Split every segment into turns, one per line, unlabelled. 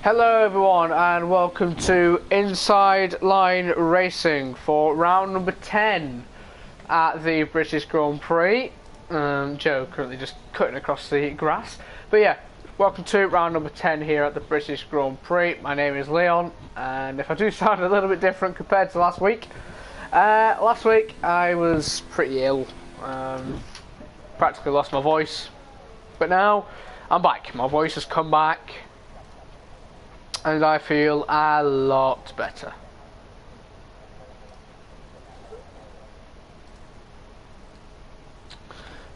Hello everyone and welcome to Inside Line Racing for round number 10 at the British Grand Prix. Joe currently just cutting across the grass. But yeah, welcome to round number 10 here at the British Grand Prix. My name is Leon, and if I do sound a little bit different compared to last week I was pretty ill, practically lost my voice, but now I'm back. My voice has come back and I feel a lot better.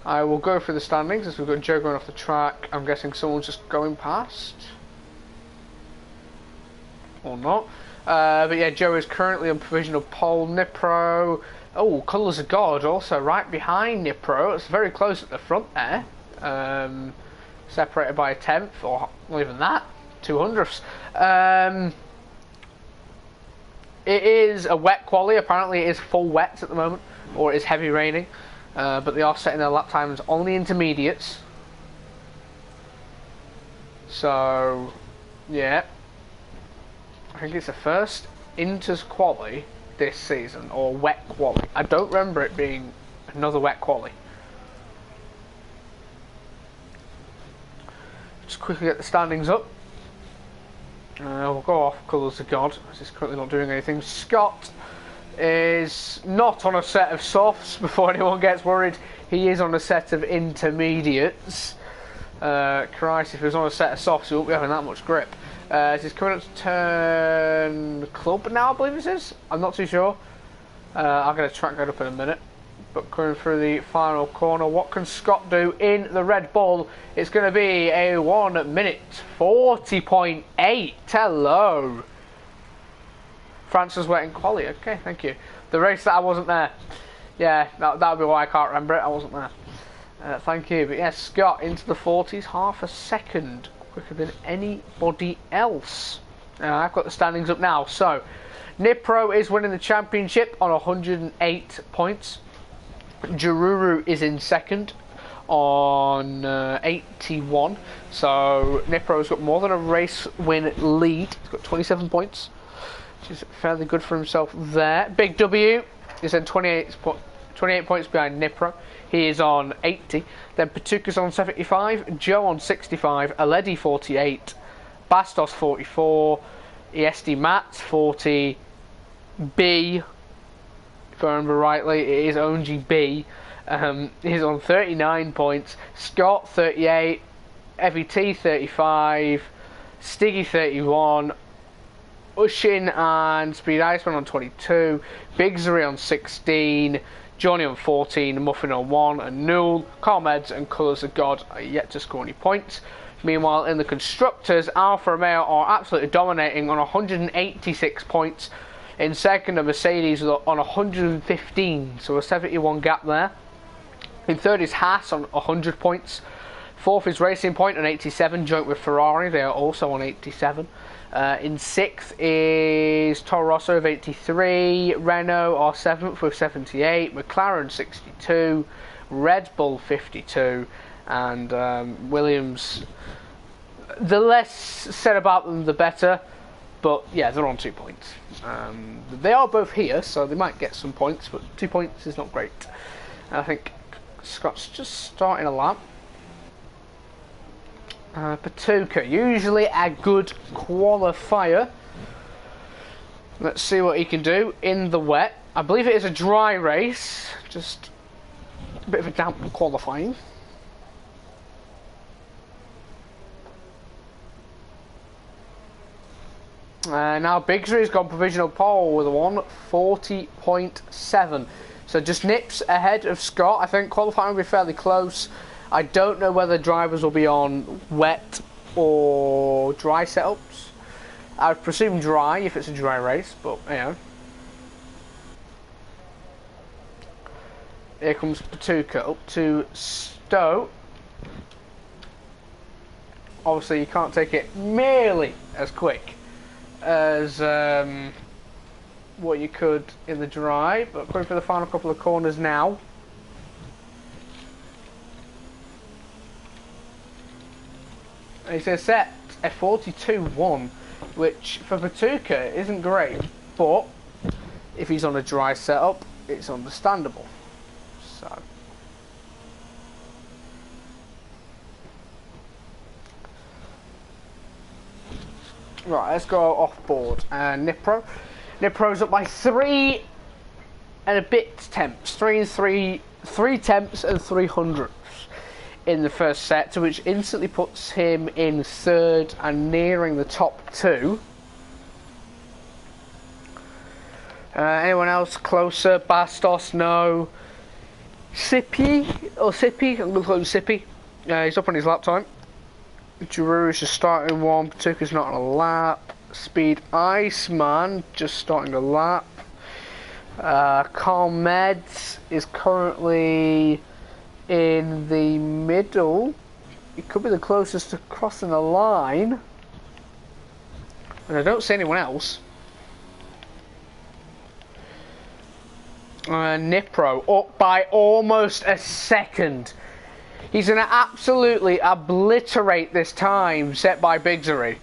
I will go through the standings as we've got Joe going off the track. I'm guessing someone's just going past. Or not. But yeah, Joe is currently on provisional pole. Nipro, oh, Colours of God also right behind Nipro. It's very close at the front there. Separated by a tenth, or not even that. 200ths. It is a wet quali. Apparently it is full wet at the moment, or it is heavy raining, but they are setting their lap times on the intermediates, so yeah, I think it's the first inters quali this season, or wet quali. I don't remember it being another wet quali. Just quickly get the standings up. We'll go off Colours of God, as he's currently not doing anything. Scott is not on a set of softs, before anyone gets worried. He is on a set of intermediates. Christ, if he was on a set of softs, he won't be having that much grip. He's coming up to turn club now, I believe this is. I'm not too sure. I'll get a track guide up in a minute. But coming through the final corner, what can Scott do in the Red Bull? It's going to be a 1 minute 40.8. Hello. Francis wet in quali. Okay, thank you. The race that I wasn't there. Yeah, that would be why I can't remember it. I wasn't there. Thank you. But yes, Scott into the 40s, half a second quicker than anybody else. I've got the standings up now. So, Nipro is winning the championship on 108 points. Jururu is in second on 81, so Nipro's got more than a race win lead. He's got 27 points, which is fairly good for himself there. Big W is then 28 points behind Nipro. He is on 80. Then Patuka's on 75, Joe on 65, Aledi 48, Bastos 44, ESD Matt 40, B, if I remember rightly, it is Onji B. He's on 39 points. Scott 38, EVT 35, Stiggy 31, Ushin and Speed Iceman on 22, Bigsery on 16, Johnny on 14, Muffin on 1, and Newell, Comeds and Colours of God are yet to score any points. Meanwhile, in the Constructors, Alfa Romeo are absolutely dominating on 186 points. In second, a Mercedes on 115, so a 71 gap there. In third is Haas on 100 points. Fourth is Racing Point on 87, joint with Ferrari. They are also on 87. In sixth is Toro Rosso of 83. Renault are seventh with 78. McLaren 62. Red Bull 52. And Williams, the less said about them, the better. But yeah, they're on 2 points. They are both here, so they might get some points, but 2 points is not great. And I think Scott's just starting a lap. Patuka, usually a good qualifier. Let's see what he can do in the wet. I believe it is a dry race, just a bit of a damp qualifying. Now Bigsery's gone provisional pole with a 1:40.7, so just nips ahead of Scott. I think qualifying will be fairly close. I don't know whether drivers will be on wet or dry setups. I would presume dry if it's a dry race, but you know. Here comes Patuka up to Stowe. Obviously you can't take it nearly as quick as what you could in the dry, but going for the final couple of corners now. He's set a 42.1, which for Patuka isn't great, but if he's on a dry setup, it's understandable. So. Right, let's go off board. Nipro. Nipro's up by 3 and a bit temps. 3 temps and 300ths in the first sector, which instantly puts him in third and nearing the top 2. Anyone else closer? Bastos, no. Sippy, I'm going to call him Sippy. He's up on his lap time. Giroux is just starting one. Patuka's not on a lap. Speed Iceman just starting a lap. Carl Meds is currently in the middle. He could be the closest to crossing the line. And I don't see anyone else. Nipro up by almost a second. He's going to absolutely obliterate this time set by Bigzery.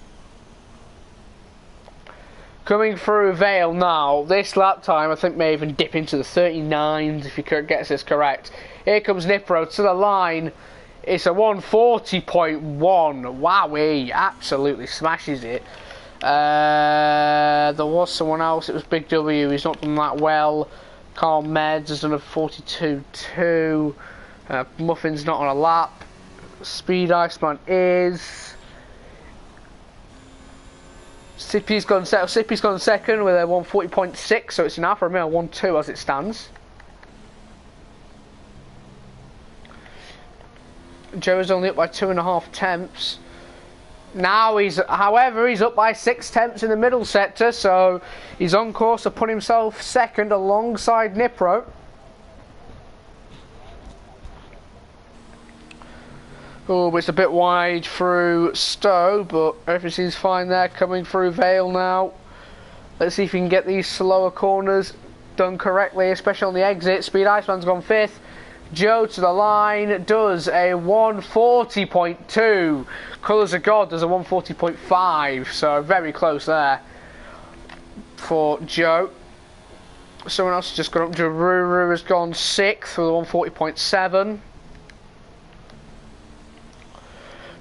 Coming through Vale now, this lap time I think may even dip into the 39s if he gets this correct. Here comes Nipro to the line. It's a 140.1. Wow, he absolutely smashes it. There was someone else, it was Big W, he's not done that well. Carl Meds has done a 42.2. Muffin's not on a lap. Speed Iceman is. Sippy's gone second with a 140.6, so it's an Alfa Romeo 1.2 as it stands. Joe is only up by 2.5 temps. Now however, he's up by 6 temps in the middle sector, so he's on course to put himself second alongside Nipro. Oh, it's a bit wide through Stowe, but everything's fine there. Coming through Vale now. Let's see if we can get these slower corners done correctly, especially on the exit. Speed Iceman's gone 5th. Joe to the line does a 140.2. Colours of God does a 140.5, so very close there for Joe. Someone else has just gone up. Giroux has gone 6th with a 140.7.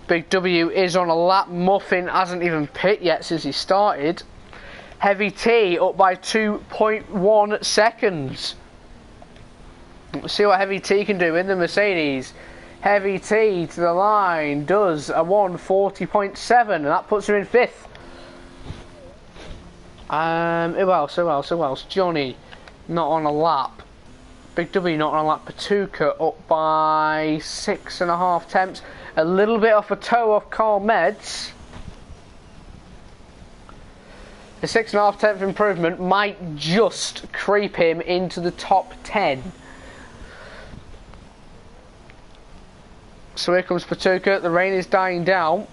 Big W is on a lap. Muffin hasn't even pit yet since he started. Heavy T up by 2.1 seconds. Let's see what Heavy T can do in the Mercedes. Heavy T to the line does a 140.7, and that puts him in 5th. Who else? Johnny not on a lap. Big W not on a lap. Patuka up by 6.5 temps. A little bit off a toe off Carl Meds. The 6.5 tenth improvement might just creep him into the top 10. So here comes Patuka. The rain is dying down.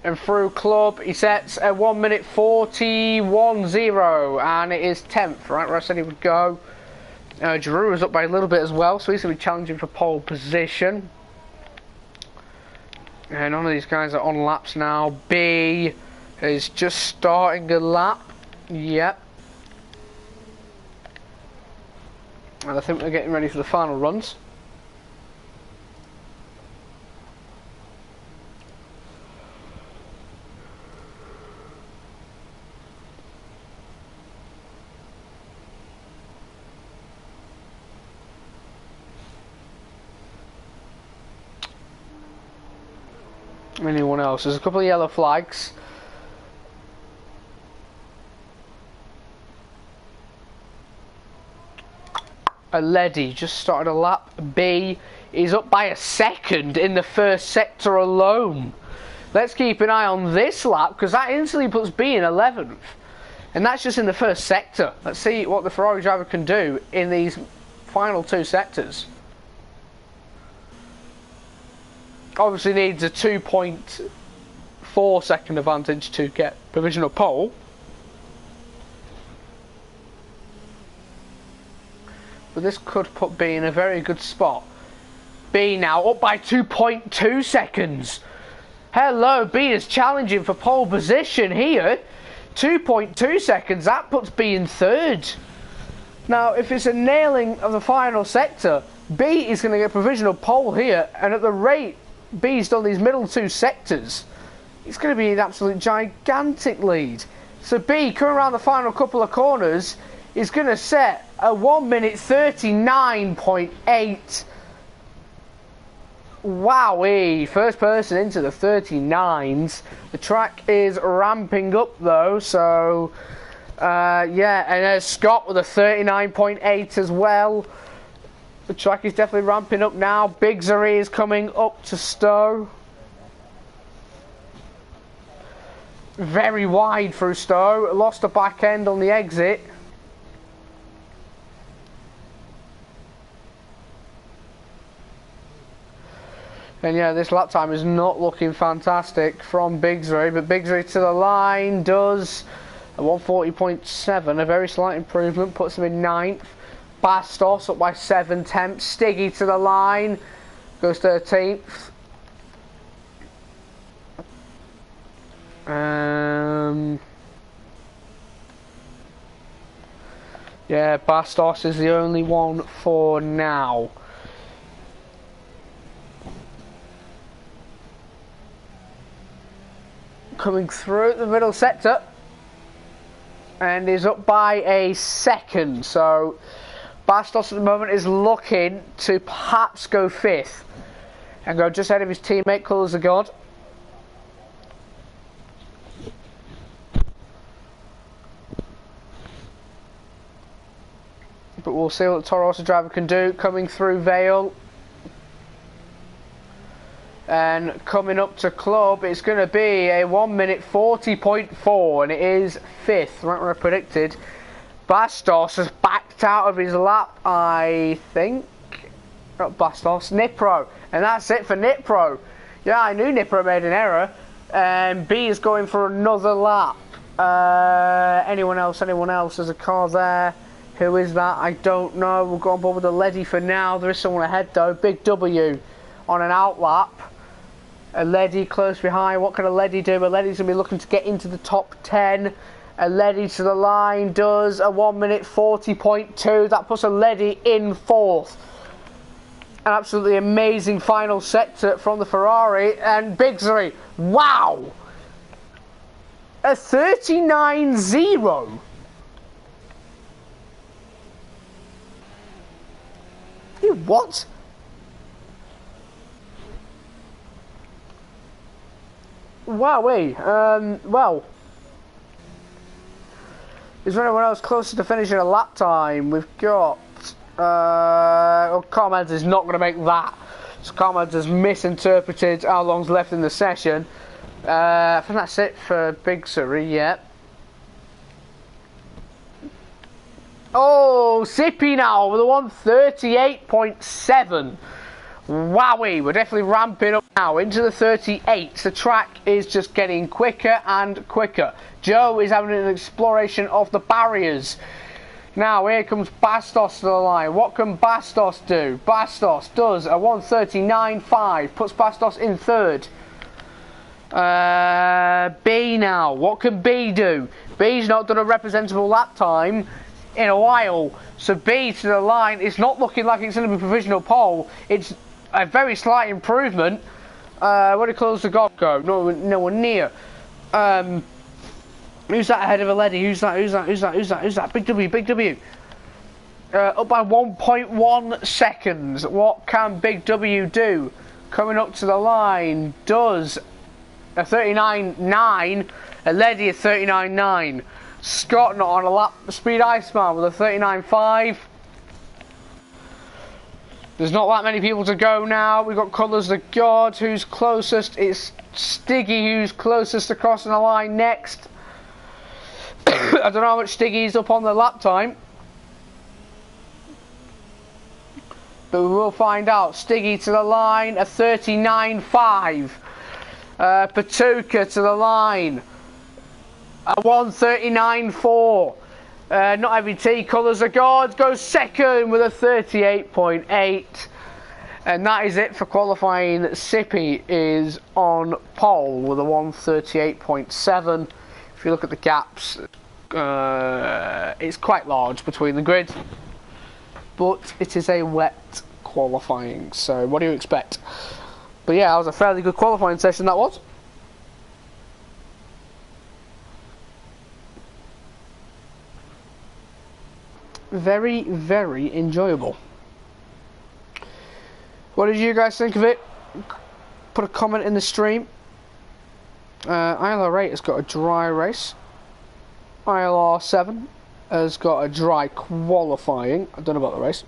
And through Club, he sets a 1:41.0, and it is 10th, right where I said he would go. Giroux is up by a little bit as well, so he's going to be challenging for pole position. And none of these guys are on laps now. B is just starting a lap. Yep. And I think they're getting ready for the final runs. Anyone else? There's a couple of yellow flags. A Leddy just started a lap. B is up by a second in the first sector alone. Let's keep an eye on this lap, because that instantly puts B in 11th. And that's just in the first sector. Let's see what the Ferrari driver can do in these final 2 sectors. Obviously needs a 2.4 second advantage to get provisional pole. But this could put B in a very good spot. B now up by 2.2 seconds. Hello, B is challenging for pole position here. 2.2 seconds, that puts B in third. Now, if it's a nailing of the final sector, B is going to get provisional pole here, and at the rate B's done these middle two sectors, it's going to be an absolute gigantic lead. So B, coming around the final couple of corners, is going to set a 1:39.8. Wowee, first person into the 39s. The track is ramping up though, so yeah, and there's Scott with a 39.8 as well. The track is definitely ramping up now. Biggery is coming up to Stowe. Very wide through Stowe, lost the back end on the exit. And yeah, this lap time is not looking fantastic from Biggery, but Biggery to the line does a 1:40.7, a very slight improvement, puts him in 9th. Bastos up by 7/10. Stiggy to the line, goes 13th. Yeah, Bastos is the only one for now. Coming through the middle sector and is up by a second, so Bastos at the moment is looking to perhaps go 5th and go just ahead of his teammate Colours of God. But we'll see what the Toro Rosso driver can do. Coming through Vale and coming up to Club, it's going to be a 1:40.4, and it is 5th, right where I predicted. Bastos has backed out of his lap, I think. Not Bastos, Nipro, and that's it for Nipro. Yeah, I knew Nipro made an error, and B is going for another lap. Anyone else? There's a car there. Who is that? I don't know. We'll go on board with the Leddy for now. There is someone ahead though. Big W on an outlap. A Leddy close behind. What can a Leddy do? A Leddy's going to be looking to get into the top 10. A Leddy to the line does a 1:40.2. That puts a Leddy in 4th. An absolutely amazing final sector from the Ferrari. And Biggery, wow! A 39.0. What? Wowee. Well, is there anyone else closer to finishing a lap time? We've got well, Carmans is not going to make that. So Carmans has misinterpreted how long's left in the session. I think that's it for Biggery, yeah. Oh, Sippy now with a 1:38.7. Wowie, we're definitely ramping up now into the 38s. The track is just getting quicker and quicker. Joe is having an exploration of the barriers. Now here comes Bastos to the line. What can Bastos do? Bastos does a 1:39.5, puts Bastos in 3rd. B now, what can B do? B's not done a representable lap time in a while, so B to the line. It's not looking like it's going to be provisional pole. It's a very slight improvement. Where did Colours of God go? No one near. Who's that ahead of a Leddy? Who's that? Big W. Up by 1.1 seconds. What can Big W do? Coming up to the line does a 39.9. A Leddy a 39.9. Scott not on a lap speed Iceman with a 39.5. There's not that many people to go now. We've got Colours of God who's closest. It's Stiggy who's closest to crossing the line next. I don't know how much Stiggy's up on the lap time, but we will find out. Stiggy to the line, a 39.5. Patuka to the line, a 1:39.4. Not every T. Colours of God goes second with a 38.8. And that is it for qualifying. Sippy is on pole with a 1:38.7. If you look at the gaps, it's quite large between the grids, but it is a wet qualifying, so what do you expect? But yeah, that was a fairly good qualifying session, that was. Very, very enjoyable. What did you guys think of it? Put a comment in the stream. ILR8 has got a dry race. ILR7 has got a dry qualifying. I don't know about the race.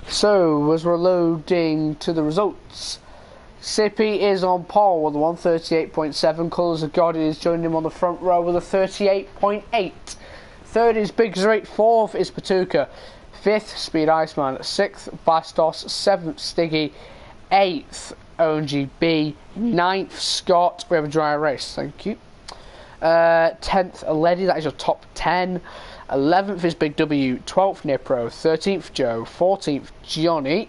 So, as we're loading to the results, Sippy is on pole with a 1:38.7. Colours of God is joining him on the front row with a 38.8. Third is Big Zrate. Fourth is Patuka. Fifth, Speed Iceman. Sixth, Bastos. Seventh, Stiggy. Eighth, ONGB. Ninth, Scott. We have a dry race, thank you. 10th, Lady. That is your top 10. 11th is Big W. 12th, Nipro. 13th, Joe. 14th, Johnny.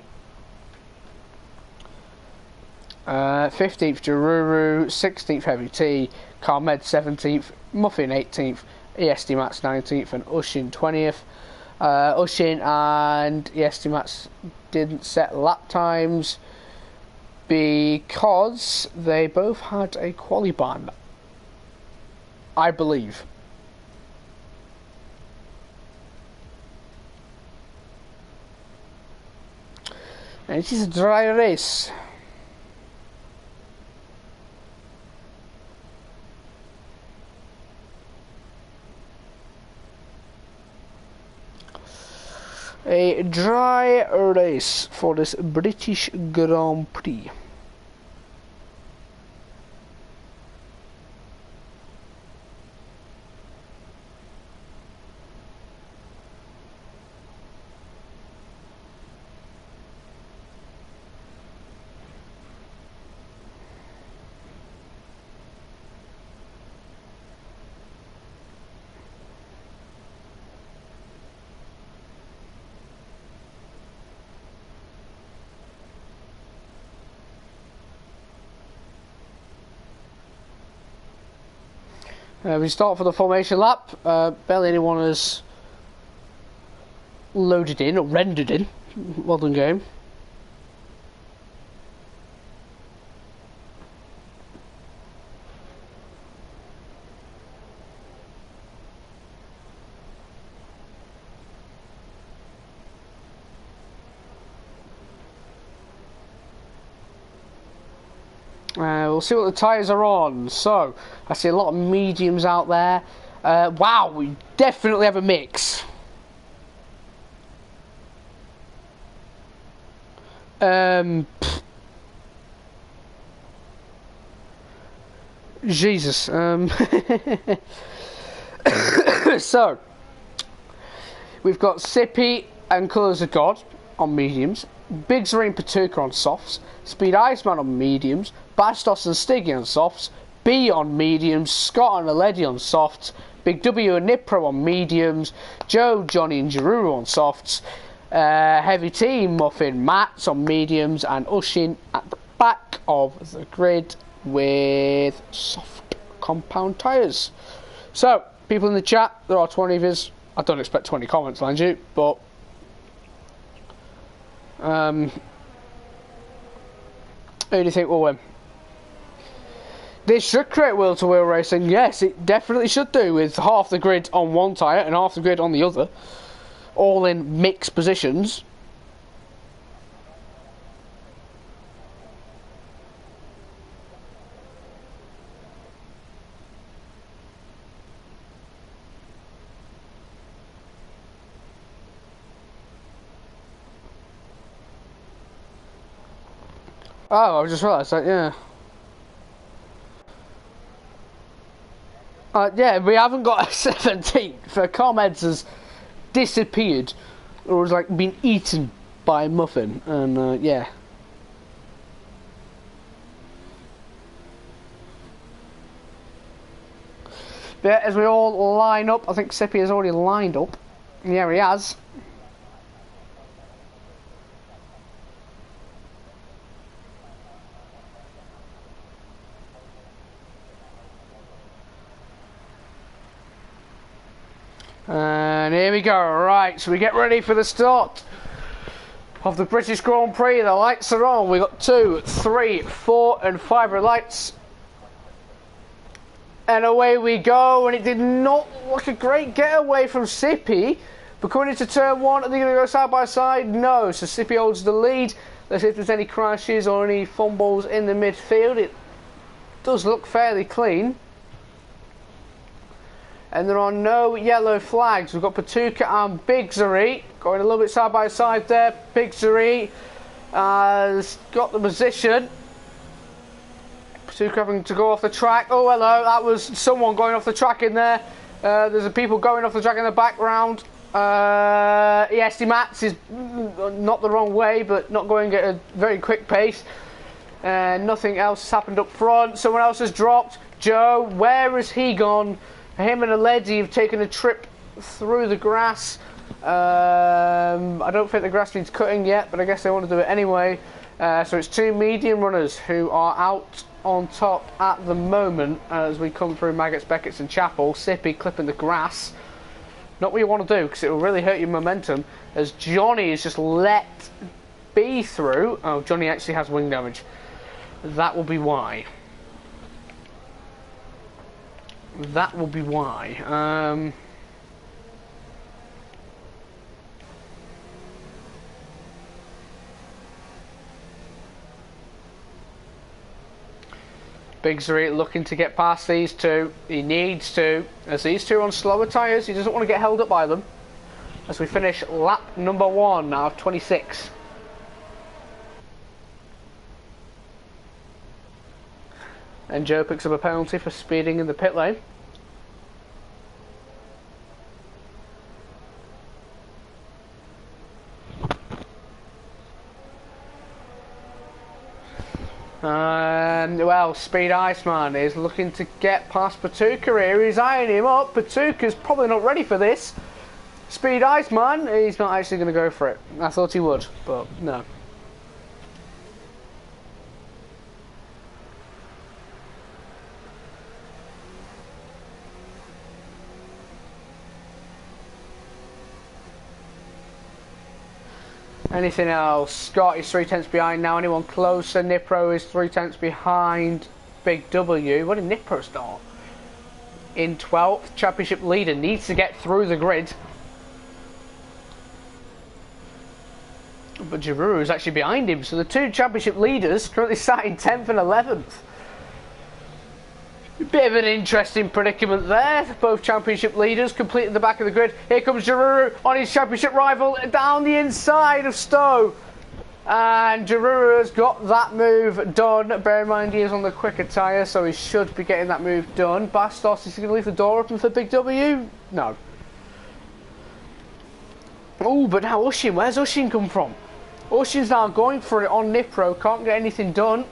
15th, Jaruru. 16th, Heavy T. Carmed 17th. Muffin 18th. ESD Mats 19th and Ushin 20th. Ushin and ESD Mats didn't set lap times because they both had a quali ban, I believe. And it is a dry race. A dry race for this British Grand Prix. We start for the formation lap. Barely anyone has loaded in or rendered in. Well done, game. We'll see what the tyres are on. So, I see a lot of mediums out there. Wow, we definitely have a mix. Jesus. So, we've got Sippy and Colours of God on mediums. Big Zareen Patuka on softs. Speed Iceman on mediums. Bastos and Stiggy on softs. B on mediums. Scott and Aledi on softs. Big W and Nipro on mediums. Joe, Johnny and Jaruru on softs. Heavy T, Muffin, Mats on mediums. And Ushin at the back of the grid with soft compound tyres. So, people in the chat, there are 20 of us. I don't expect 20 comments, mind you, but who do you think will win? This should create wheel-to-wheel racing. Yes, it definitely should do, with half the grid on one tyre and half the grid on the other, all in mixed positions. Oh, I just realised that, yeah. Yeah, we haven't got a 17th. Carmeds has disappeared, or has like been eaten by a muffin, and yeah. But as we all line up, I think Sippy has already lined up. Yeah, he has. And here we go. Right, so we get ready for the start of the British Grand Prix. The lights are on. We've got 2, 3, 4 and 5 red lights. And away we go, and it did not look a great getaway from Sippy. But coming into turn 1, are they going to go side by side? No, so Sippy holds the lead. Let's see if there's any crashes or any fumbles in the midfield. It does look fairly clean. And there are no yellow flags. We've got Patuka and Bigzery going a little bit side by side there. Bigzery has got the position. Patuka having to go off the track. Oh, hello, that was someone going off the track in there. There's people going off the track in the background. Yes, Mats is not the wrong way, but not going at a very quick pace. Nothing else has happened up front. Someone else has dropped. Joe, where has he gone? Him and Aledi have taken a trip through the grass. I don't think the grass needs cutting yet, but I guess they want to do it anyway. So it's 2 medium runners who are out on top at the moment as we come through Maggots, Beckett's and Chapel. Sippy clipping the grass. Not what you want to do, because it will really hurt your momentum, as Johnny is just let B through. Oh, Johnny actually has wing damage. That will be why. That will be why. Bigzery looking to get past these two. He needs to, as these two are on slower tyres. He doesn't want to get held up by them. As we finish lap number 1 out of 26. And Joe picks up a penalty for speeding in the pit lane. Well, Speed Iceman is looking to get past Patuka here. He's eyeing him up. Patuka's probably not ready for this. Speed Iceman, he's not actually going to go for it. I thought he would, but no. Anything else? Scott is 3 tenths behind now. Anyone closer? Nipro is 3 tenths behind Big W. What did Nipro start? In 12th. Championship leader needs to get through the grid. But Giroux is actually behind him. So the 2 championship leaders currently sat in 10th and 11th. Bit of an interesting predicament there. Both championship leaders completing the back of the grid. Here comes Giroux on his championship rival down the inside of Stowe. And Giroux has got that move done. Bear in mind he is on the quicker tyre, so he should be getting that move done. Bastos, is he going to leave the door open for Big W? No. Oh, but now Ushin. Where's Ushin come from? Ushin's now going for it on Nipro. Can't get anything done.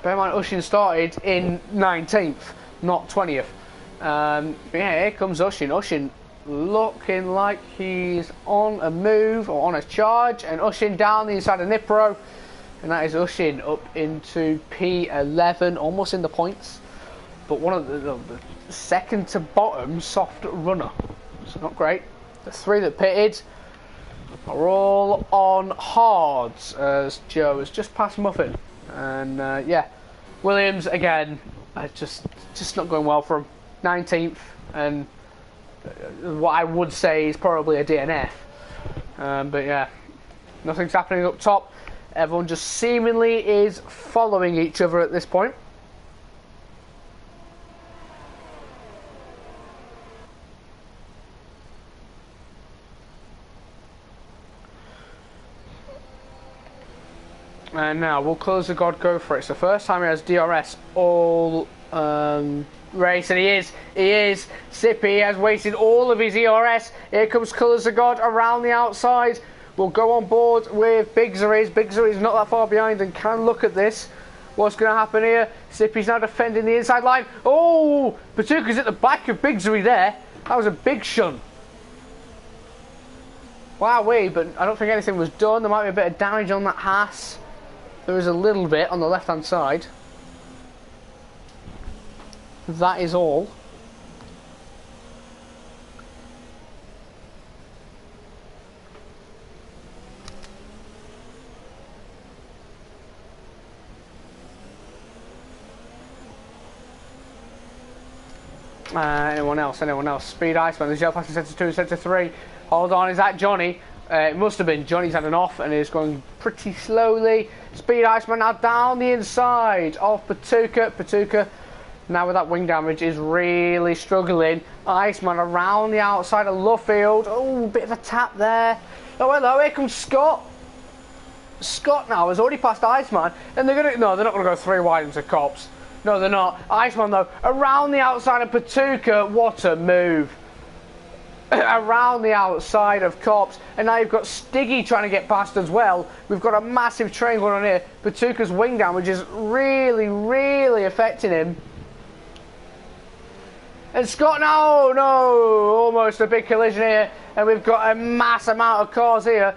Bear in mind, Ushin started in 19th, not 20th. Yeah, here comes Ushin. Ushin looking like he's on a move or on a charge, and Ushin down the inside of Nipro, and that is Ushin up into P11, almost in the points, but one of the second to bottom soft runner, so not great. The 3 that pitted are all on hards, as Joe has just passed Muffin. And yeah, Williams again, just not going well for him. 19th, and what I would say is probably a DNF. But yeah, nothing's happening up top. Everyone just seemingly is following each other at this point. And now, will Colours of God go for it? It's the first time he has DRS all race, and he is. Sippy has wasted all of his ERS. Here comes Colours of God around the outside. We'll go on board with Bigzery. Bigzery is not that far behind and can look at this. What's going to happen here? Sippy's now defending the inside line. Oh, Patuka's at the back of Biggery there. That was a big shunt. Wowee, but I don't think anything was done. There might be a bit of damage on that Haas. There is a little bit on the left-hand side. That is all. Anyone else? Anyone else? Speed Iceman. There's yellow flash in centre 2, centre 3. Hold on, is that Johnny? It must have been. Johnny's had an off and is going pretty slowly. Speed Iceman now down the inside of Patuka. Patuka, now with that wing damage, is really struggling. Iceman around the outside of Luffield. Oh, bit of a tap there. Oh, hello, here comes Scott. Scott now has already passed Iceman, and they're not going to go 3 wide into Cops. No, they're not. Iceman, though, around the outside of Patuka. What a move. Around the outside of Cops. And now you've got Stiggy trying to get past as well. We've got a massive train going on here. Patuka's wing damage is really, really affecting him. And Scott, no, almost a big collision here. And we've got a mass amount of cars here.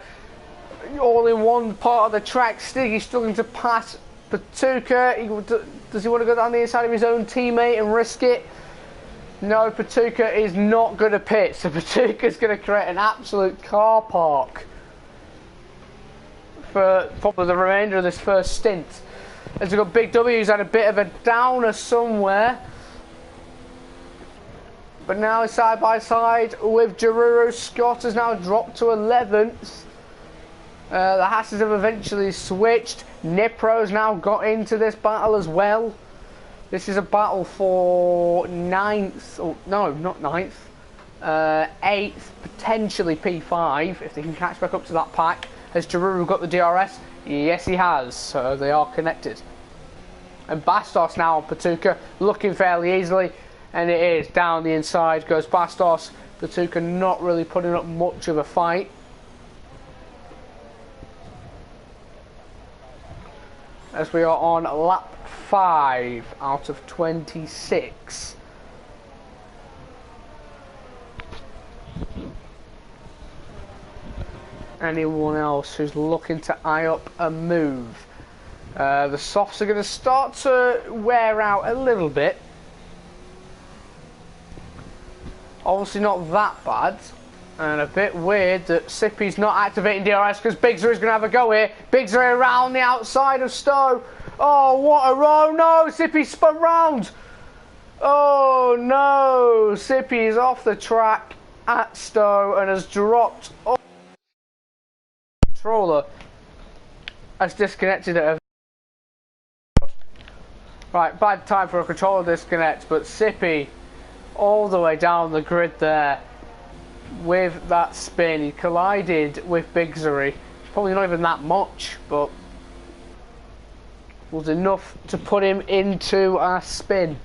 All in one part of the track. Stiggy struggling to pass Patuka. Does he want to go down the inside of his own teammate and risk it? No, Patuka is not going to pit, so Patuka's going to create an absolute car park for probably the remainder of this first stint. As we've got Big W, who's had a bit of a downer somewhere. But now side by side with Jaruru. Scott has now dropped to 11th. The Hasses have eventually switched. Nipro's now got into this battle as well. This is a battle for 9th, or no, not 9th, 8th, potentially P5, if they can catch back up to that pack. Has Jaruru got the DRS? Yes, he has, so they are connected. And Bastos now on Patuka, looking fairly easily, and it is down the inside goes Bastos. Patuka not really putting up much of a fight. As we are on lap 5 out of 26. Anyone else who's looking to eye up a move? The softs are going to start to wear out a little bit. Obviously not that bad. And a bit weird that Sippy's not activating DRS because Biggery's going to have a go here. Biggery around the outside of Stowe. Oh, what a row. No, Sippy spun round. Oh, no. Sippy is off the track at Stowe and has dropped off. The controller has disconnected it. Right, bad time for a controller disconnect, but Sippy all the way down the grid there. With that spin, he collided with Biggery. Probably not even that much, but was enough to put him into a spin.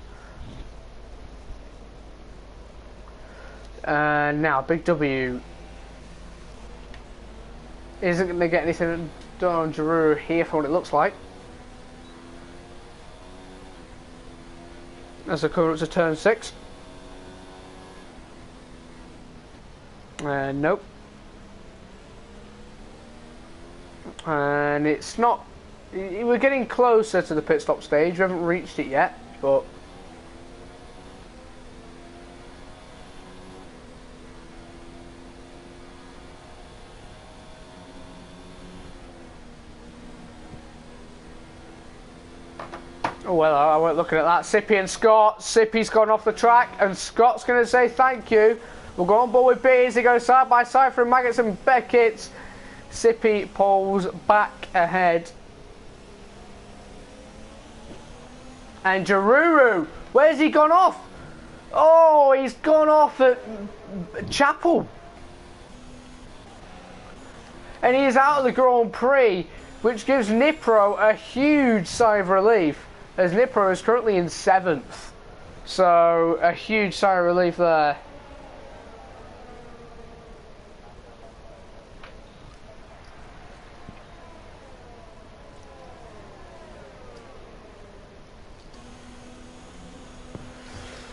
Now, Big W isn't going to get anything done on Jaruru here for what it looks like. As they come up to turn 6. Nope. And it's not. We're getting closer to the pit stop stage. We haven't reached it yet, but. Oh well, I weren't looking at that. Sippy and Scott. Sippy's gone off the track, and Scott's going to say thank you. We'll go on board with B as they go side by side from Maggots and Beckett. Sippy pulls back ahead. And Jaruru, where's he gone off? Oh, he's gone off at Chapel. And he is out of the Grand Prix, which gives Nipro a huge sigh of relief, as Nipro is currently in 7th. So, a huge sigh of relief there.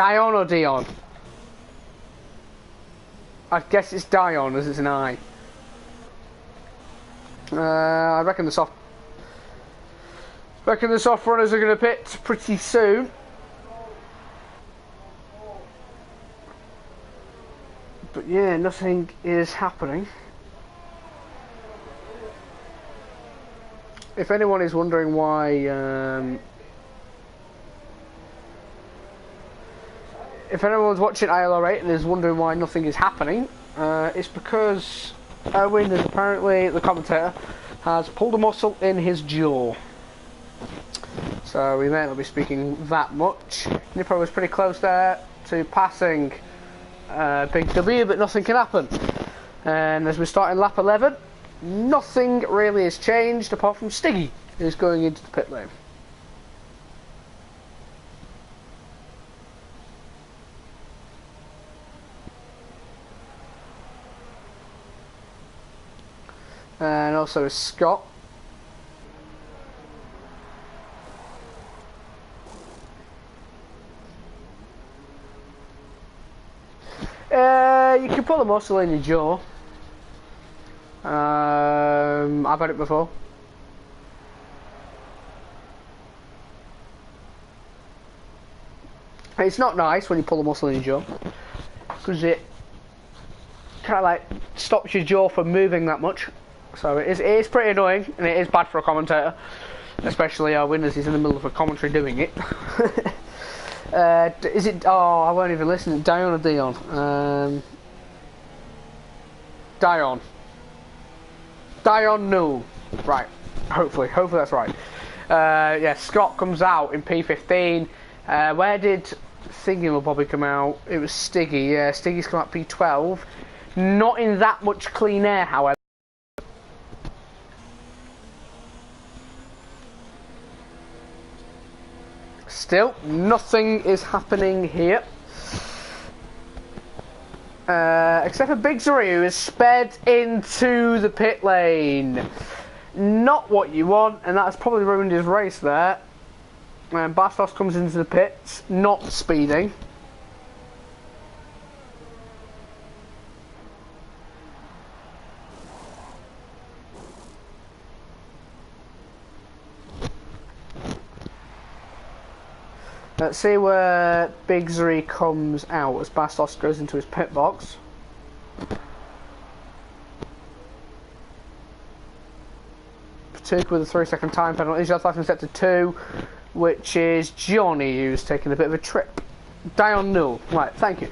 Dion or Dion? I guess it's Dion as it's an I. I reckon the soft runners are going to pit pretty soon. But yeah, nothing is happening. If anyone is wondering why, if anyone's watching ILR8 and is wondering why nothing is happening, it's because Owen is apparently, the commentator, has pulled a muscle in his jaw. So we may not be speaking that much. Nipro was pretty close there to passing Big W, but nothing can happen. And as we start in lap 11, nothing really has changed apart from Stiggy, who's going into the pit lane. And also Scott. You can pull a muscle in your jaw. I've had it before. It's not nice when you pull a muscle in your jaw, because it kind of like stops your jaw from moving that much. So it is pretty annoying, and it is bad for a commentator, especially our winners. He's in the middle of a commentary doing it. Is it? Oh, I won't even listen. Dion or Dion? Dion. Dion, no. Right. Hopefully that's right. Yeah, Scott comes out in P15. Where did Thingamabobbie come out? It was Stiggy. Yeah, Stiggy's come out P12. Not in that much clean air, however. Still, nothing is happening here. Except for Big Zuri, who is sped into the pit lane. Not what you want, and that's probably ruined his race there. And Bastos comes into the pits, not speeding. Let's see where Big Zuri comes out as Bastos goes into his pit box. Patuk with a 3-second time penalty. He's left set to 2, which is Johnny, who's taking a bit of a trip. Dion Null. Right, thank you.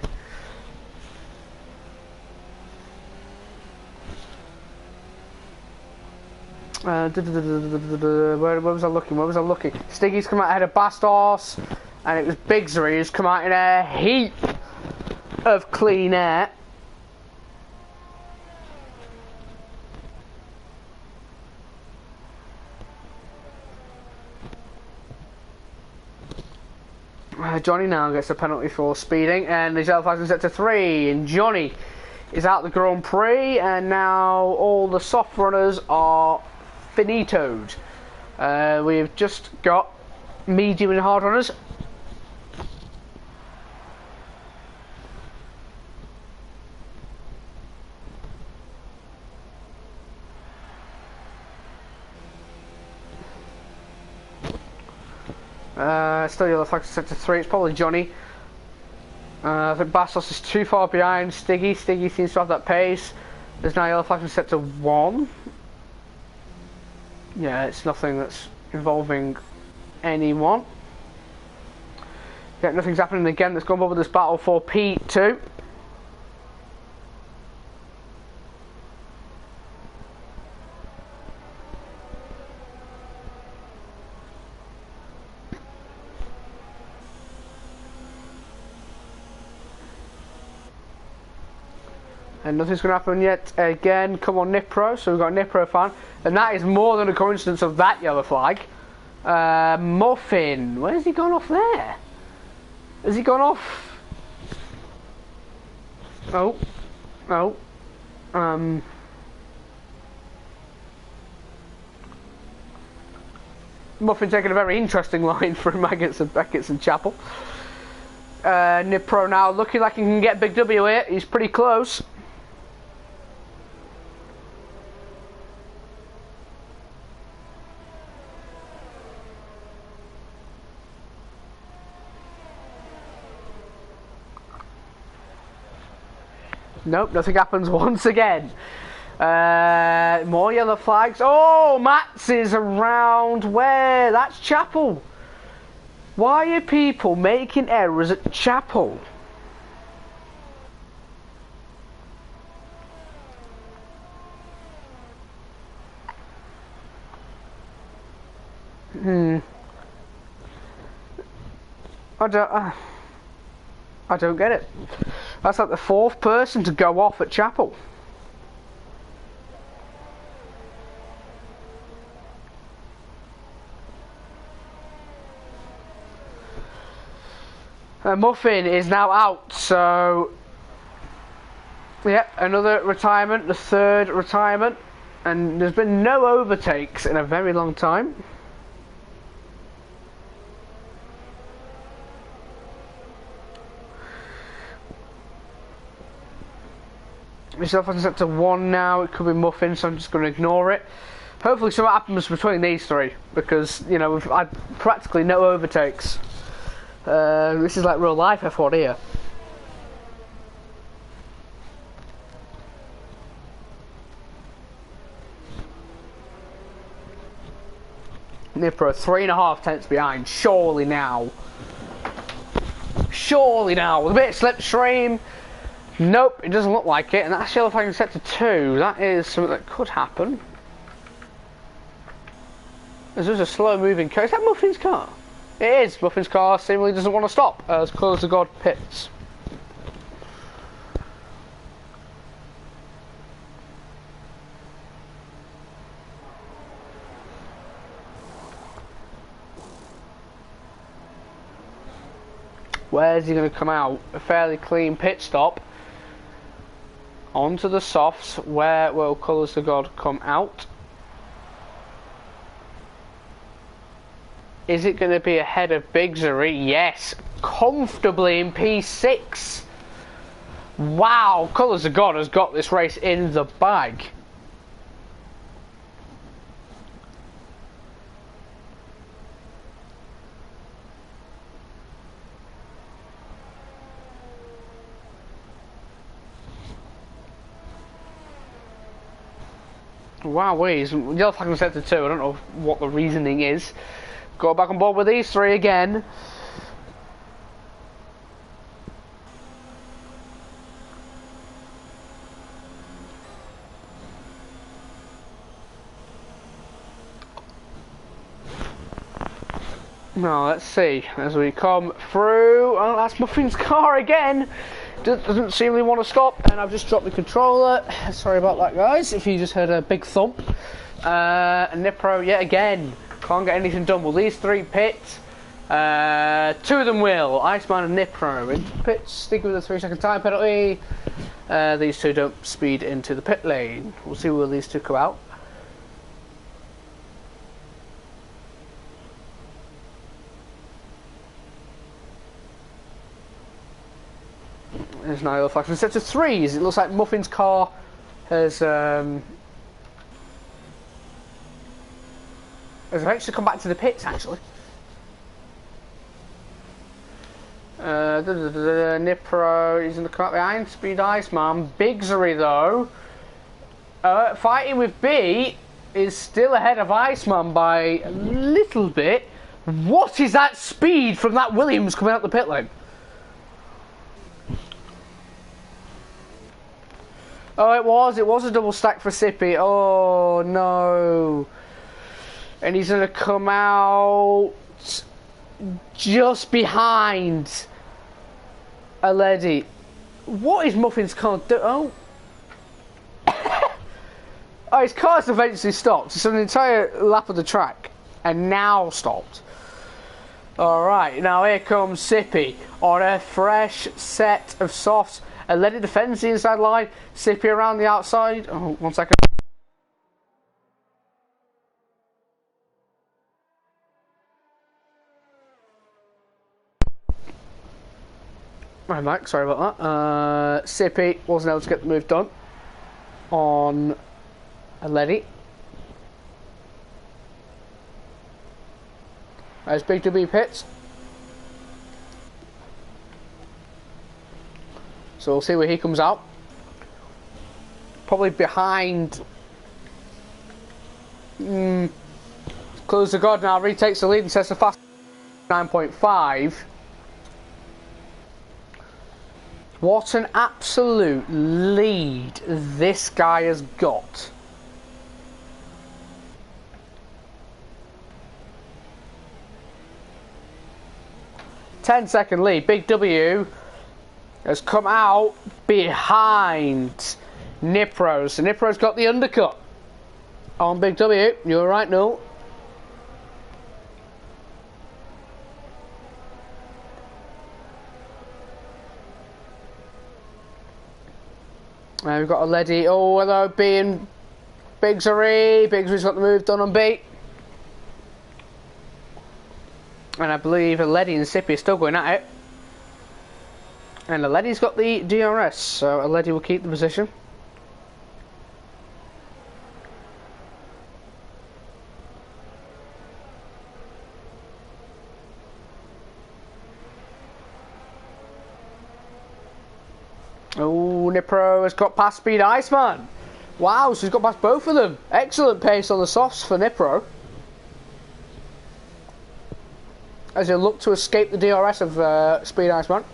Where was I looking? Stiggy's come out ahead of Bastos, and it was Big Zuri who's come out in a heap of clean air. Johnny now gets a penalty for speeding, and the yellow flag is set to 3, and Johnny is out the Grand Prix, and now all the soft runners are finitoed. We've just got medium and hard runners. Still yellow flag set to 3. It's probably Johnny. I think Bastos is too far behind Stiggy. Stiggy seems to have that pace. There's now yellow flag set to 1. Yeah, it's nothing that's involving anyone. Yeah, nothing's happening again. Let's go on with this battle for P2. And nothing's going to happen yet again. Come on, Nipro. So we've got a Nipro fan. And that is more than a coincidence of that yellow flag. Muffin. Where's he gone off there? Has he gone off? Oh. Muffin taking a very interesting line from Maggots and Chapel. Nipro now looking like he can get big W here. He's pretty close. Nope, nothing happens once again. More yellow flags. Oh, Mats is around where? That's Chapel. Why are people making errors at Chapel? I don't get it. That's like the fourth person to go off at Chapel. Muffin is now out, so yep, another retirement, the third retirement, and there's been no overtakes in a very long time. Myself is set to 1 now. It could be Muffin, so I'm just going to ignore it. Hopefully something happens between these three, because, you know, we've had practically no overtakes. This is like real life F1 here. Nipro 3.5 tenths behind. Surely now. Surely now. With a bit of slipstream. Nope, it doesn't look like it. And that's yellow flag set to 2. That is something that could happen. There's just a slow moving car. Is that Muffin's car? It is. Muffin's car seemingly doesn't want to stop as Colours of God pits. Where's he going to come out? A fairly clean pit stop. Onto the softs. Where will Colours of God come out? Is it going to be ahead of Bigsery? Yes. Comfortably in P6. Wow. Colours of God has got this race in the bag. Wow, yellow flag was set to 2. I don't know what the reasoning is. Go back on board with these three again. Now let's see as we come through. Oh, that's Muffin's car again. Doesn't seemingly want to stop, and I've just dropped the controller. Sorry about that, guys. If you just heard a big thump. Nipro yet again can't get anything done. Will these three pit? 2 of them will. Iceman and Nipro into the pits, sticking with the 3-second time penalty. These two don't speed into the pit lane. We'll see where these two come out. There's no yellow flags. Set to 3s. It looks like Muffin's car has eventually come back to the pits, actually. Nipro is in the car behind. Speed Iceman. Bigsery, though, fighting with B, is still ahead of Iceman by a little bit. What is that speed from that Williams coming out the pit lane? Oh, it was a double stack for Sippy. Oh, no. And he's going to come out just behind a lady. What is Muffin's car do? Oh. Oh, his car's eventually stopped. It's an entire lap of the track and now stopped. Alright, now here comes Sippy on a fresh set of softs. A lady defends the inside line. Sippy around the outside. Oh, 1 second. Right, Mike, sorry about that. Sippy wasn't able to get the move done on a Letty. There's Big W pits. So we'll see where he comes out. Probably behind. Close to God now, retakes the lead and sets the fast 9.5. What an absolute lead this guy has got. Ten-second lead. Big W has come out behind Nipro. So Nipro's got the undercut on Big W. You're right, Noel. We've got a Letty. Oh, hello, B and Biggsary. Biggsary's got the move done on B. And I believe a Letty and Sippy are still going at it. And a Letty's got the DRS, so a Letty will keep the position. Oh, Nipro has got past Speed Iceman. Wow, so he's got past both of them. Excellent pace on the softs for Nipro, as he'll look to escape the DRS of Speed Iceman.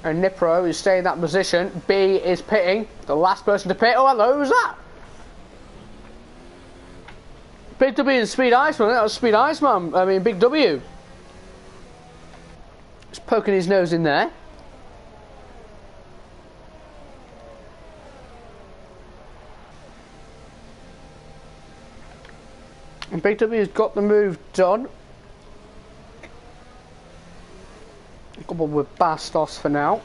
And Nipro is staying in that position. B is pitting. The last person to pit. Oh, hello, who's that? Big W and Speed Iceman. That was Speed Iceman. I mean, Big W. Just poking his nose in there. And Big W has got the move done. Coupled with Bastos for now.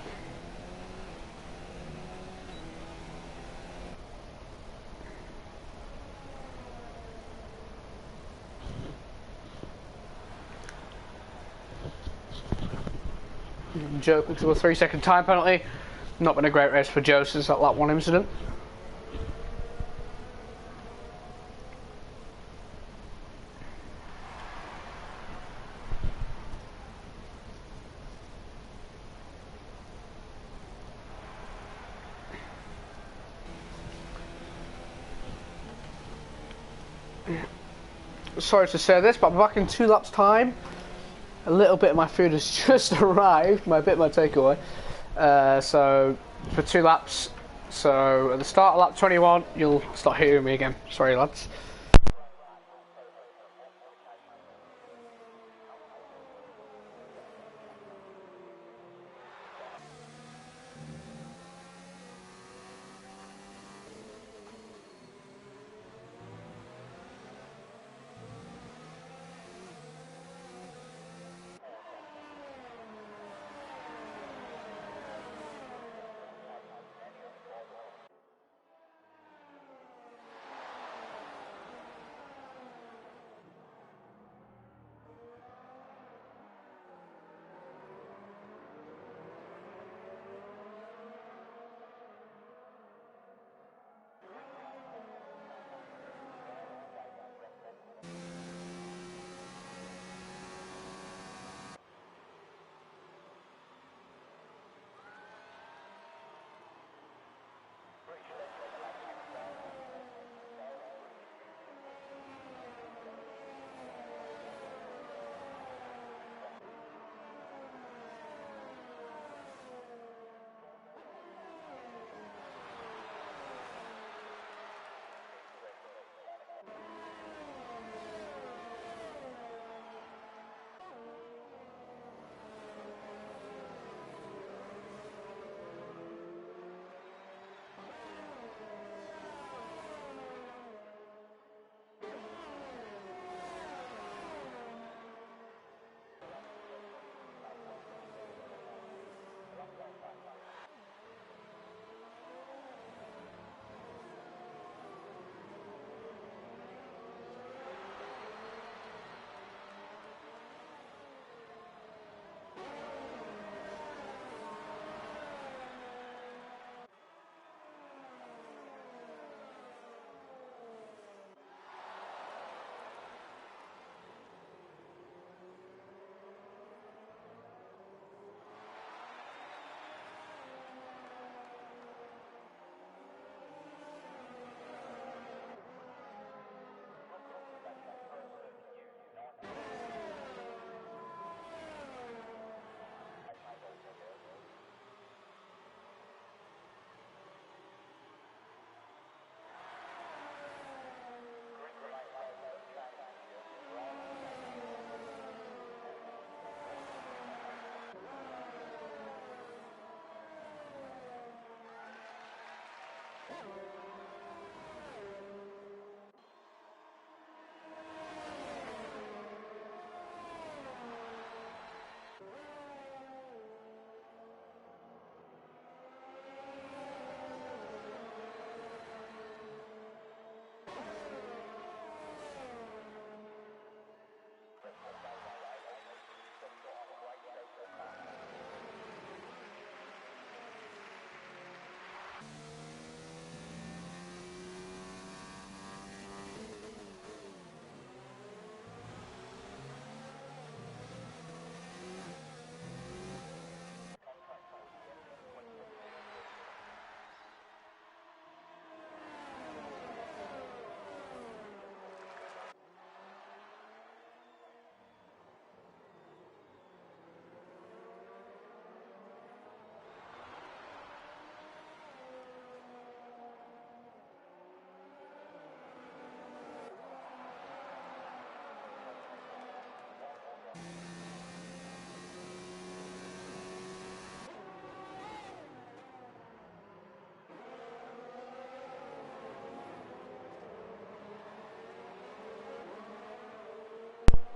Joe picks up a 3-second time penalty. Not been a great race for Joe since that lap 1 incident. Sorry to say this, but I'm back in 2 laps time. A little bit of my food has just arrived, my takeaway. So for 2 laps, so at the start of lap 21, you'll start hearing me again. Sorry, lads.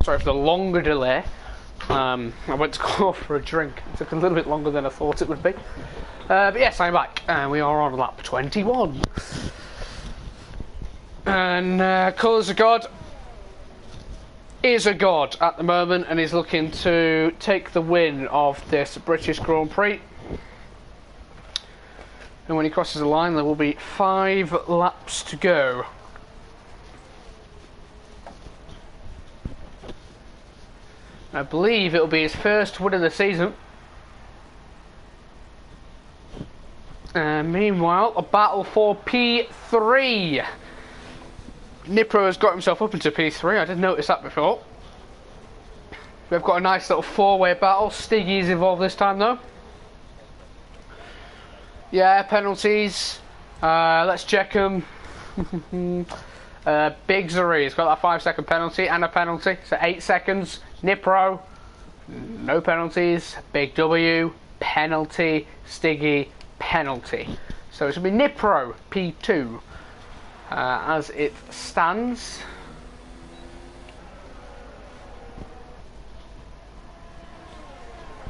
sorry for the longer delay. I went to go for a drink. It took a little bit longer than I thought it would be. But yes, I'm back, and we are on lap 21. And Colours of God is a god at the moment, and is looking to take the win of this British Grand Prix. And when he crosses the line, there will be 5 laps to go. I believe it will be his first win of the season. And meanwhile, a battle for P3. Nipro has got himself up into P3. I didn't notice that before. We've got a nice little 4-way battle. Stiggy's involved this time though. Yeah, penalties. Let's check them. Big Zuri's got that 5-second penalty and a penalty, so 8 seconds. Nipro, no penalties. Big W, penalty. Stiggy, penalty. So it should be Nipro P2 as it stands.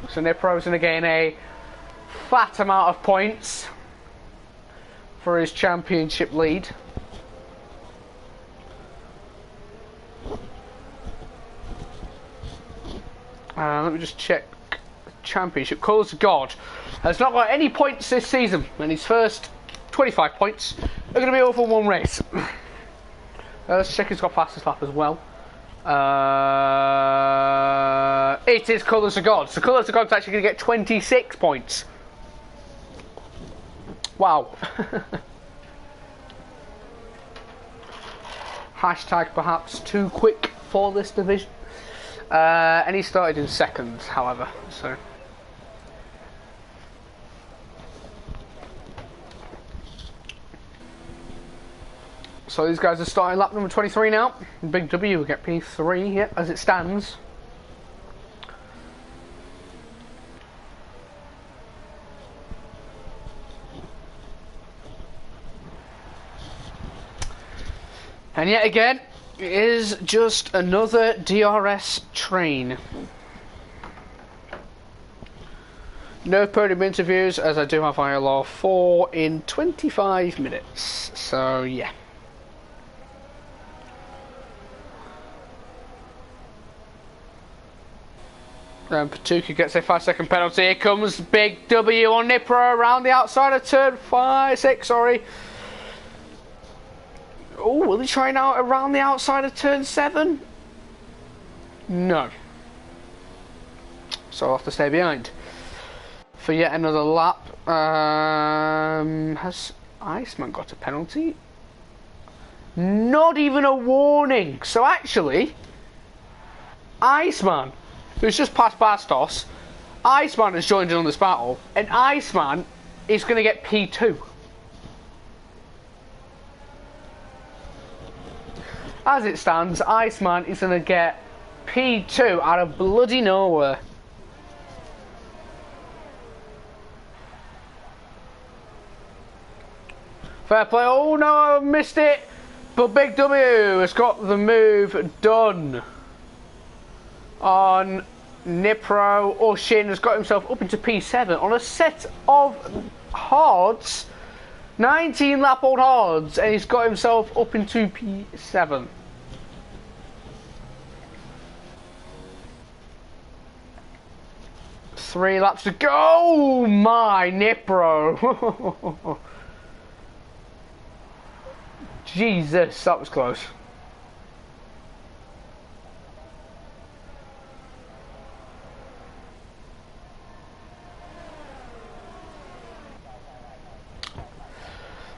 So Nipro's going to gain a fat amount of points for his championship lead. Let me just check the championship. Colours of God has not got any points this season, and his first 25 points are going to be over one race. Let's check he's got fastest lap as well. It is Colours of God. So Colours of God's actually going to get 26 points. Wow. Hashtag perhaps too quick for this division. And he started in second, however. So these guys are starting lap number 23 now. Big W will get P3, yep, as it stands. And yet again, it is just another DRS train. No podium interviews, as I do have ILR4 in 25 minutes. So, yeah. Patuka gets a 5-second penalty. Here comes Big W on Nipro around the outside of turn 6, sorry. Oh, will he try now around the outside of turn 7? No. So I'll have to stay behind for yet another lap. Has Iceman got a penalty? Not even a warning. So actually, Iceman, who's just passed Bastos, Iceman has joined in on this battle, and Iceman is going to get P2. As it stands, Iceman is going to get P2 out of bloody nowhere. Fair play. Oh no, I missed it. But Big W has got the move done on Nipro. Shin has got himself up into P7 on a set of hards. 19 lap old hards, and he's got himself up into P7. Three laps to go. Oh my, Nipro. Jesus, that was close.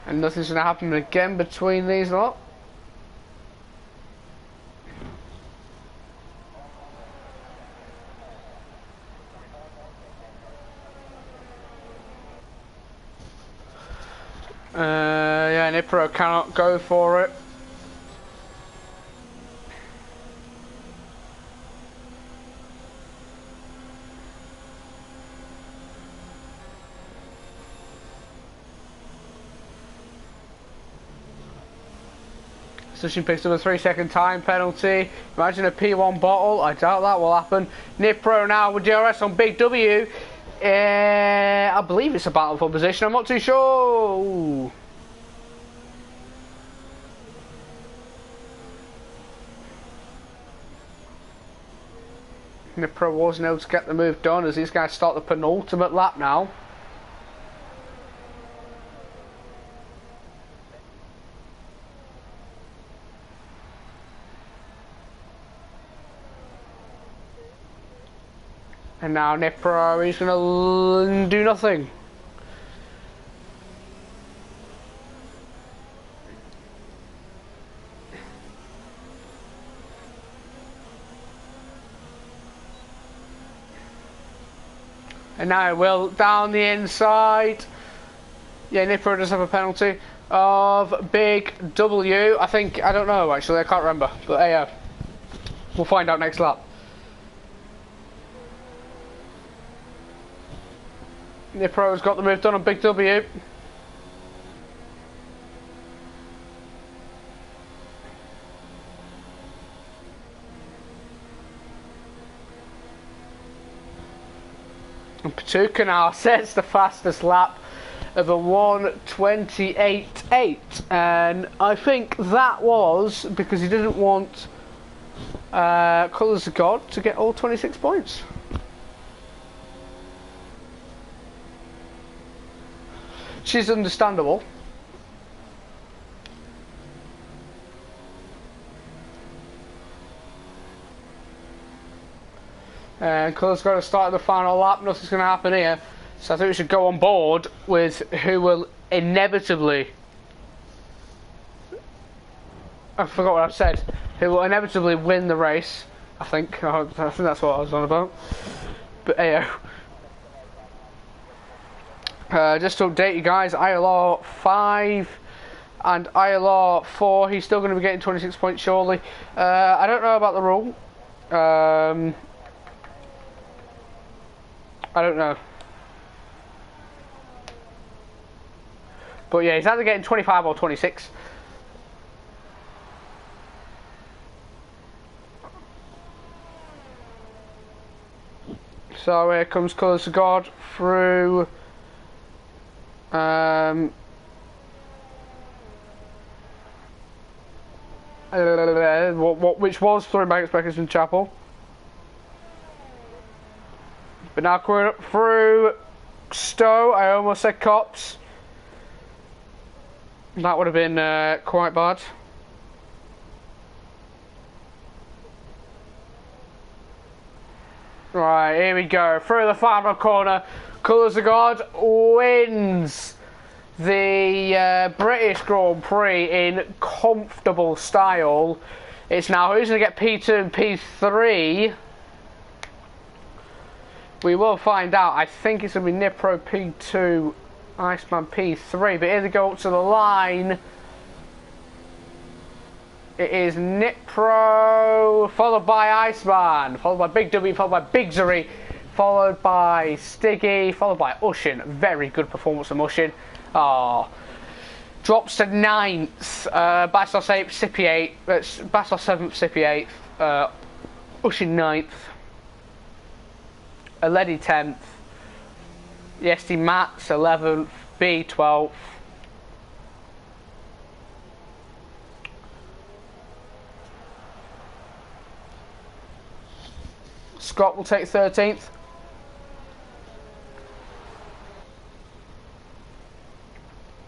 And nothing's going to happen again between these lot. Yeah, Nipro cannot go for it. Sushin picks up a 3-second time penalty. Imagine a P1 bottle. I doubt that will happen. Nipro now with DRS on Big W. I believe it's a battle for position. I'm not too sure. Ooh. Nipro wasn't able to get the move done as these guys start the penultimate lap now. And now Nipro is going to do nothing. And now Will down the inside. Yeah, Nipro does have a penalty of Big W. I think, I don't know actually, I can't remember. But hey, we'll find out next lap. Nipro's got the move done on Big W. And Patuka now sets the fastest lap of a 1:28.8, and I think that was because he didn't want Colours of God to get all 26 points. Which is understandable. And Colours got to start the final lap. Nothing's going to happen here. So I think we should go on board with who will inevitably... I forgot what I've said. Who will inevitably win the race. I think that's what I was on about. But hey, just to update you guys, ILR 5 and ILR 4, he's still going to be getting 26 points surely. I don't know about the rule. I don't know. But yeah, he's either getting 25 or 26. So here comes Colours of God through which was through Magnus Beckers and Chapel. But now coming up through Stowe, I almost said Cops. That would have been quite bad. Right, here we go. Through the final corner, Colours of God wins the British Grand Prix in comfortable style. It's now who's going to get P2 and P3. We will find out. I think it's going to be Nipro P2, Iceman P3. But here they go up to the line. It is Nipro, followed by Iceman, followed by Big W, followed by Big Zuri, followed by Stiggy, followed by Ushin. Very good performance from Ushin. Drops to 9th. Bastos 8th, Sippy 8th. Bastos 7th, Sippy 8th. Ushin 9th. Aledi 10th, Yesti Mats 11th, B 12th, Scott will take 13th,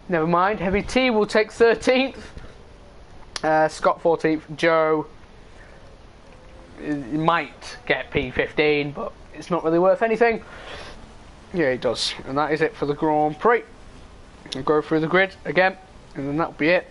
never mind, Heavy T will take 13th, Scott 14th, Joe might get P15 but it's not really worth anything. Yeah, it does. And that is it for the Grand Prix. I'll go through the grid again, and then that'll be it.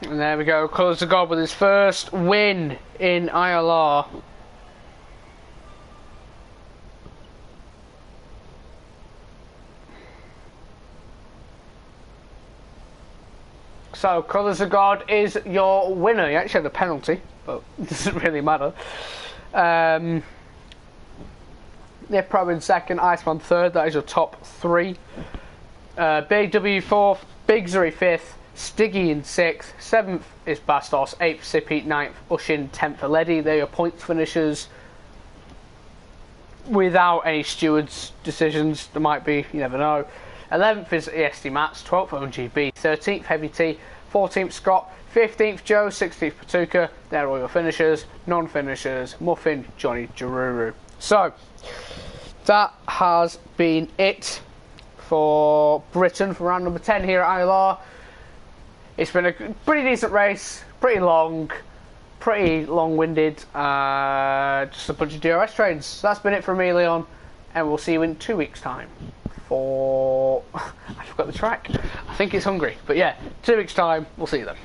And there we go, Colours of God with his first win in ILR. So, Colours of God is your winner. You actually had a penalty, but it doesn't really matter. Nipro in second, Iceman third. That is your top three. Big W fourth, Big Zuri fifth, Stiggy in sixth, seventh is Bastos, eighth Sippy, ninth Ushin, 10th Aledi. They're your points finishers. Without any stewards' decisions, there might be, you never know. 11th is EST Mats, 12th OGB, 13th Heavy T, 14th Scott, 15th Joe, 16th Patuka. They're all your finishers. Non-finishers, Muffin, Johnny, Jaruru. So, that has been it for Britain for round number 10 here at ILR. It's been a pretty decent race, pretty long-winded, just a bunch of DRS trains. So that's been it from me, Leon, and we'll see you in 2 weeks' time for... I forgot the track. I think it's Hungary, but yeah, 2 weeks' time, we'll see you then.